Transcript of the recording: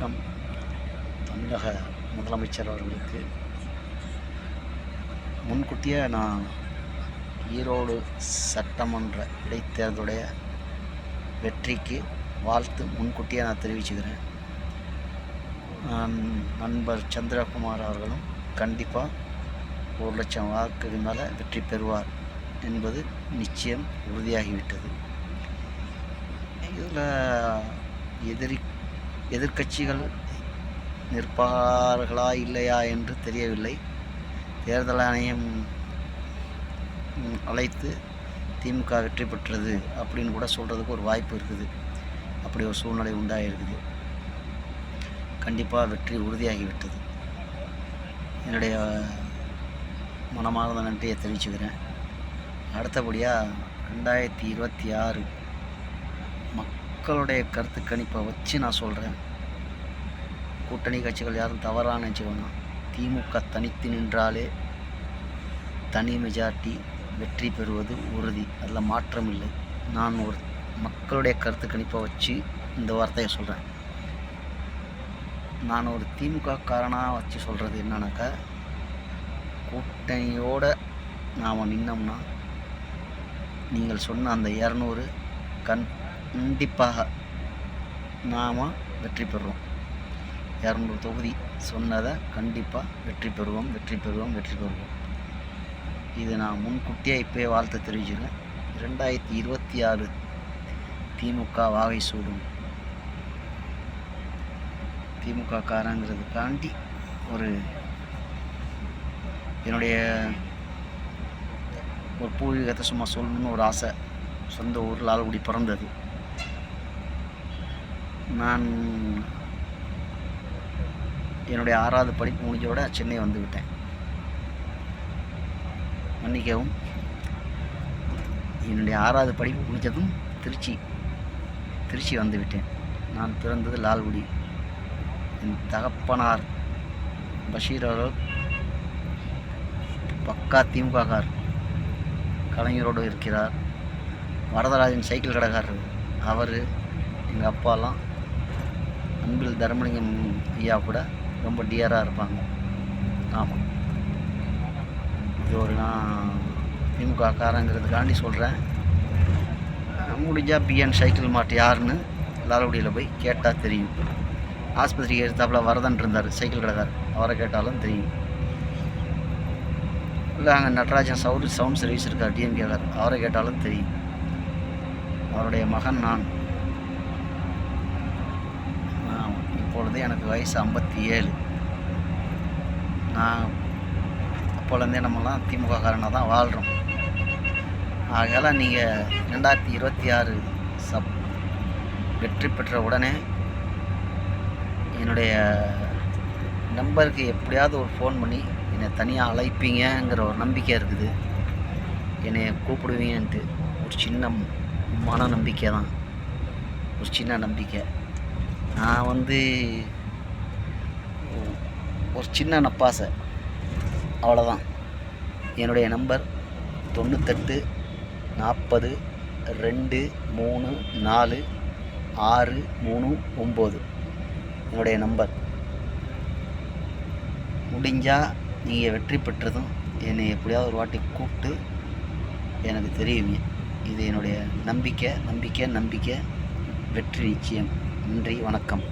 வணக்கம். தமிழக முதலமைச்சர் அவர்களுக்கு முன்கூட்டியே நான் ஈரோடு சட்டமன்ற இடைத்தேர்தலுடைய வெற்றிக்கு வாழ்த்து முன்கூட்டியே நான் தெரிவிச்சுக்கிறேன். நண்பர் சந்திரகுமார் அவர்களும் கண்டிப்பாக 1,00,000 வாக்குக்கு மேலே வெற்றி பெறுவார் என்பது நிச்சயம் உறுதியாகிவிட்டது. இதில் எதிர்க்கட்சிகள் நிற்பார்களா இல்லையா என்று தெரியவில்லை. தேர்தல் ஆணையம் அழைத்து திமுக வெற்றி பெற்றது அப்படின்னு கூட சொல்கிறதுக்கு ஒரு வாய்ப்பு இருக்குது. அப்படி ஒரு சூழ்நிலை உண்டாகிருக்குது. கண்டிப்பாக வெற்றி உறுதியாகிவிட்டது. என்னுடைய மனமார்ந்த நன்றியை தெரிவிச்சுக்கிறேன். அடுத்தபடியாக 2026 மக்களுடைய கருத்து கணிப்பை வச்சு நான் சொல்கிறேன். கூட்டணி கட்சிகள் யாரும் தவறாக நினச்சிக்கணும். திமுக தனித்து நின்றாலே தனி மெஜாரிட்டி வெற்றி பெறுவது உறுதி, அதில் மாற்றம் இல்லை. நான் ஒரு மக்களுடைய கருத்து கணிப்பை வச்சு இந்த வார்த்தையை சொல்கிறேன். நான் ஒரு திமுக காரனாக வச்சு சொல்கிறது என்னன்னாக்கா, கூட்டணியோடு நாம் நின்னோம்னா நீங்கள் சொன்ன அந்த 200 கண்டிப்பாக நாம் வெற்றி பெறுவோம். 200 தொகுதி சொன்னதை கண்டிப்பாக வெற்றி பெறுவோம். இது நான் முன்கூட்டியே இப்போயே வாழ்த்து தெரிவிச்சுக்கிறேன். 2026 திமுக வாகை சூடும். திமுக காரங்கிறதுக்காண்டி என்னுடைய ஒரு பூர்வீகத்தை சும்மா சொல்லணும்னு ஒரு ஆசை. சொந்த ஊர் லால்குடி பிறந்தது. நான் என்னுடைய 6வது படிப்பு முடிஞ்சோட சென்னை வந்து விட்டேன். மன்னிக்கவும், என்னுடைய 6வது படிப்பு முடிஞ்சதும் திருச்சி வந்து விட்டேன். நான் பிறந்தது லால்குடி. என் தகப்பனார் பஷீர் அவர்கள் பக்கா திமுககார், கலைஞரோடு இருக்கிறார். வரதராஜன் சைக்கிள் கடைக்காரர் அவர். எங்கள் அப்பாலாம் அன்பில் தர்மலிங்கம் ஐயா கூட ரொம்ப டியராக இருப்பாங்க. ஆமாம், இது ஒரு நான் திமுக காரங்கிறதுக்காண்டி சொல்கிறேன். முடிஞ்சால் பிஎன் சைக்கிள் மார்ட் யாருன்னு லால்குடியில் போய் கேட்டால் தெரியும். ஆஸ்பத்திரிக்கு எடுத்தாப்புல வரதன் இருந்தார் சைக்கிள் கடைக்காரர், அவரை கேட்டாலும் தெரியும். இல்லை அங்கே நடராஜன் சவுண்ட் சர்வீஸ் இருக்கார் டிஎம்கேக்கார், அவரை கேட்டாலும் தெரியும். அவருடைய மகன் நான். இப்பொழுது எனக்கு வயசு 57. நான் அப்போலேருந்தே நம்மலாம் திமுக காரனாக தான் வாழ்கிறோம். ஆகையால் நீங்கள் 2026 வெற்றி பெற்ற உடனே என்னுடைய நம்பருக்கு எப்படியாவது ஒரு ஃபோன் பண்ணி என்னை தனியாக அழைப்பீங்கிற ஒரு நம்பிக்கை இருக்குது. என்னை கூப்பிடுவீங்கன்ட்டு ஒரு சின்ன மன நம்பிக்கை தான், ஒரு சின்ன நம்பிக்கை. நான் ஒரு சின்ன நப்பாசை, அவ்வளோதான். என்னுடைய நம்பர் 98 40 2 3 4 6 3 9 என்னுடைய நம்பர். முடிஞ்சால் நீங்கள் வெற்றி பெற்றதும் என்னை எப்படியாவது ஒரு வாட்டி கூப்பிட்டு எனக்கு தெரியுங்க. இது என்னுடைய நம்பிக்கை. வெற்றி நிச்சயம். நன்றி, வணக்கம்.